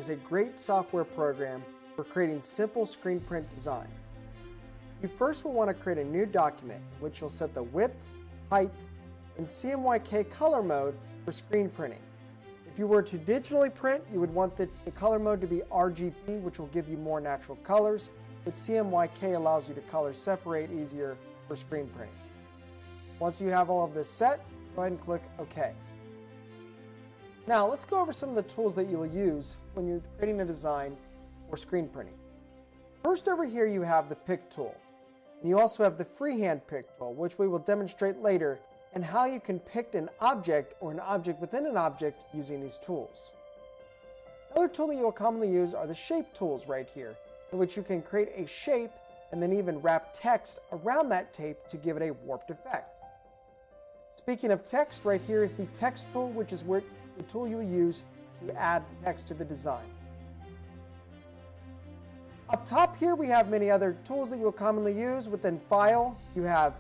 is a great software program for creating simple screen print designs. You first will want to create a new document, which will set the width, height, and CMYK color mode for screen printing. If you were to digitally print, you would want the color mode to be RGB, which will give you more natural colors, but CMYK allows you to color separate easier for screen printing. Once you have all of this set, go ahead and click OK. Now let's go over some of the tools that you will use when you're creating a design for screen printing. First, over here you have the pick tool, and you also have the freehand pick tool, which we will demonstrate later, and how you can pick an object or an object within an object using these tools. Another tool that you will commonly use are the shape tools right here, in which you can create a shape and then even wrap text around that tape to give it a warped effect. Speaking of text, right here is the text tool, which is where the tool you will use to add text to the design. Up top here we have many other tools that you will commonly use. Within File, you have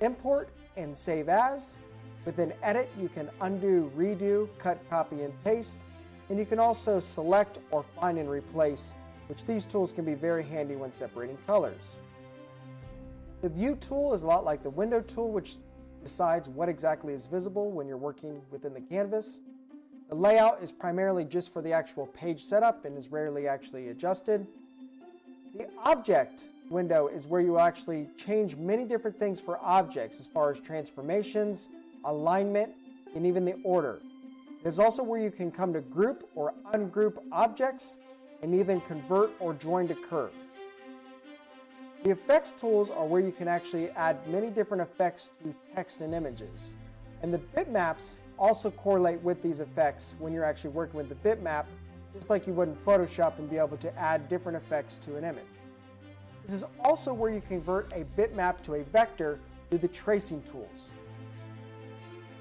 Import and Save As. Within Edit, you can undo, redo, cut, copy, and paste. And you can also select or find and replace, which these tools can be very handy when separating colors. The View tool is a lot like the Window tool, which decides what exactly is visible when you're working within the canvas. The Layout is primarily just for the actual page setup and is rarely actually adjusted. The Object window is where you will actually change many different things for objects as far as transformations, alignment, and even the order. It is also where you can come to group or ungroup objects and even convert or join to curves. The effects tools are where you can actually add many different effects to text and images. And the bitmaps also correlate with these effects when you're actually working with the bitmap, just like you would in Photoshop and be able to add different effects to an image. This is also where you convert a bitmap to a vector through the tracing tools.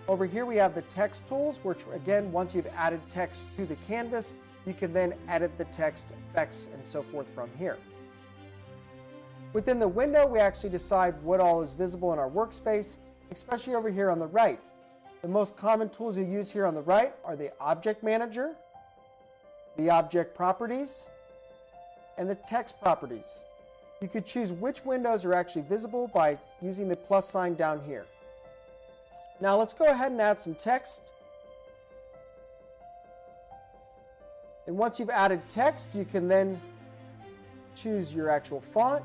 Over here we have the text tools, which again, once you've added text to the canvas, you can then edit the text, effects, and so forth from here. Within the window, we actually decide what all is visible in our workspace, especially over here on the right. The most common tools you use here on the right are the Object Manager, the Object Properties, and the Text Properties. You could choose which windows are actually visible by using the plus sign down here. Now let's go ahead and add some text. And once you've added text, you can then choose your actual font.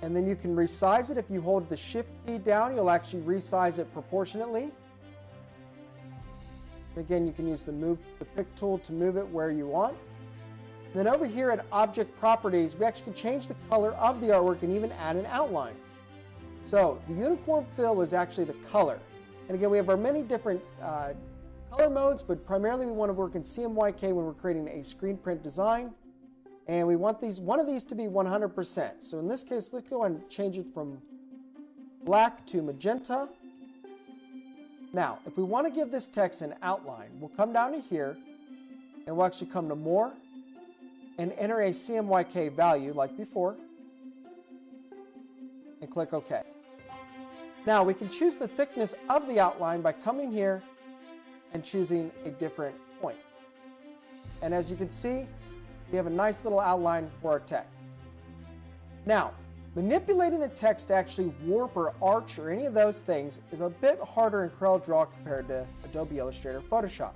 And then you can resize it. If you hold the Shift key down, you'll actually resize it proportionately. Again, you can use the pick tool to move it where you want. And then over here at Object Properties, we actually can change the color of the artwork and even add an outline. So the uniform fill is actually the color. And again, we have our many different color modes, but primarily we want to work in CMYK when we're creating a screen print design. And we want one of these to be 100%. So in this case, let's go and change it from black to magenta. Now, if we want to give this text an outline, we'll come down to here, and we'll actually come to More, and enter a CMYK value like before, and click OK. Now, we can choose the thickness of the outline by coming here and choosing a different point. And as you can see, we have a nice little outline for our text. Now, manipulating the text to actually warp or arch or any of those things is a bit harder in CorelDraw compared to Adobe Illustrator or Photoshop.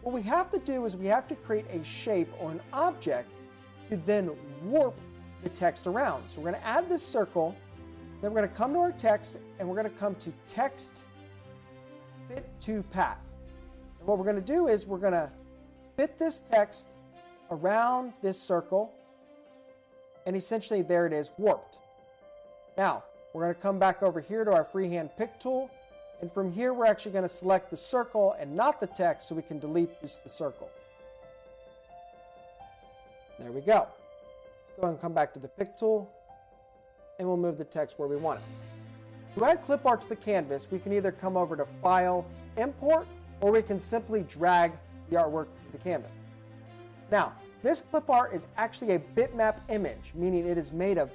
What we have to do is we have to create a shape or an object to then warp the text around. So we're going to add this circle, then we're going to come to our text, and we're going to come to Text Fit to Path. And what we're going to do is we're going to fit this text around this circle, and essentially there it is, warped. Now, we're going to come back over here to our freehand pick tool, and from here we're actually going to select the circle and not the text so we can delete just the circle. There we go. Let's go ahead and come back to the pick tool, and we'll move the text where we want it. To add Clipart to the canvas, we can either come over to File, Import, or we can simply drag the artwork to the canvas. Now, this Clipart is actually a bitmap image, meaning it is made of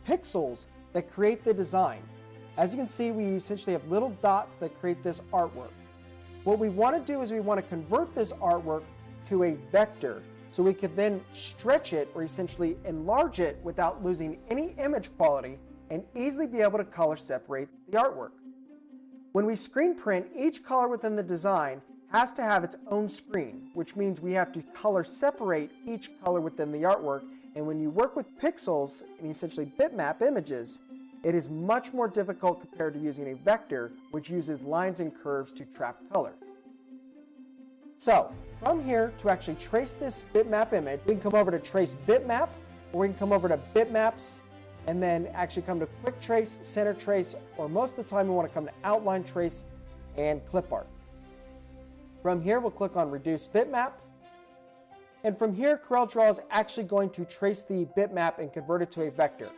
pixels that create the design. As you can see, we essentially have little dots that create this artwork. What we want to do is we want to convert this artwork to a vector, so we could then stretch it or essentially enlarge it without losing any image quality and easily be able to color separate the artwork. When we screen print, each color within the design has to have its own screen, which means we have to color separate each color within the artwork. And when you work with pixels and essentially bitmap images, it is much more difficult compared to using a vector, which uses lines and curves to trap colors. So from here, to actually trace this bitmap image, we can come over to Trace Bitmap, or we can come over to Bitmaps, and then actually come to Quick Trace, Center Trace, or most of the time we want to come to Outline Trace and Clipart. From here, we'll click on Reduce Bitmap. And from here, CorelDraw is actually going to trace the bitmap and convert it to a vector.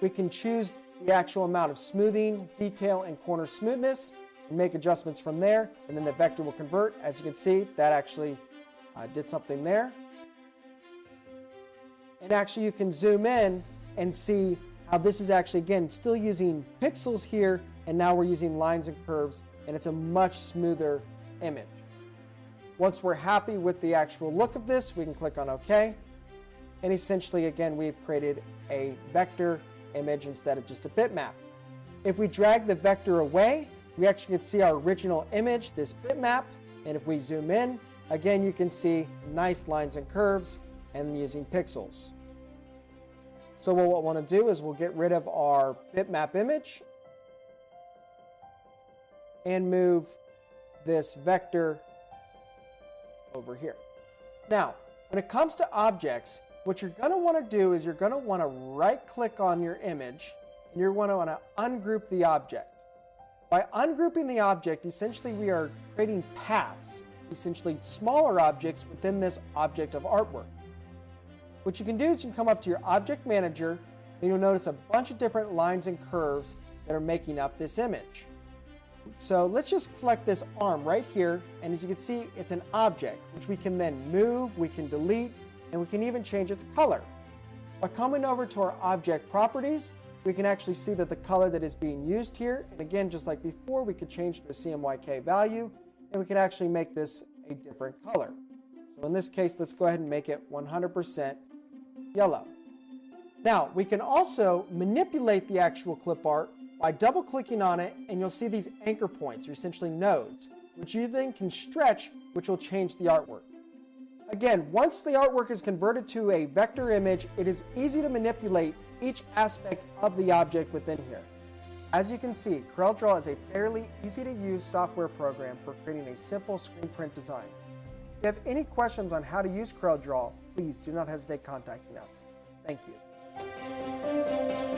We can choose the actual amount of smoothing, detail, and corner smoothness, and make adjustments from there, and then the vector will convert. As you can see, that actually did something there. And actually, you can zoom in and see how this is actually, again, still using pixels here, and now we're using lines and curves, and it's a much smoother image. Once we're happy with the actual look of this, we can click on OK. And essentially, again, we've created a vector image instead of just a bitmap. If we drag the vector away, we actually can see our original image, this bitmap. And if we zoom in, again, you can see nice lines and curves and using pixels. So what we'll want to do is we'll get rid of our bitmap image and move this vector over here. Now, when it comes to objects, what you're going to want to do is you're going to want to right-click on your image, and you're going to want to ungroup the object. By ungrouping the object, essentially we are creating paths, essentially smaller objects within this object of artwork. What you can do is you can come up to your Object Manager, and you'll notice a bunch of different lines and curves that are making up this image. So let's just select this arm right here, and as you can see, it's an object, which we can then move, we can delete, and we can even change its color. By coming over to our object properties, we can actually see that the color that is being used here, and again, just like before, we could change to a CMYK value, and we can actually make this a different color. So in this case, let's go ahead and make it 100% yellow. Now, we can also manipulate the actual clip art by double-clicking on it, and you'll see these anchor points, or essentially nodes, which you then can stretch, which will change the artwork. Again, once the artwork is converted to a vector image, it is easy to manipulate each aspect of the object within here. As you can see, CorelDraw is a fairly easy-to-use software program for creating a simple screen print design. If you have any questions on how to use CorelDraw, please do not hesitate contacting us. Thank you.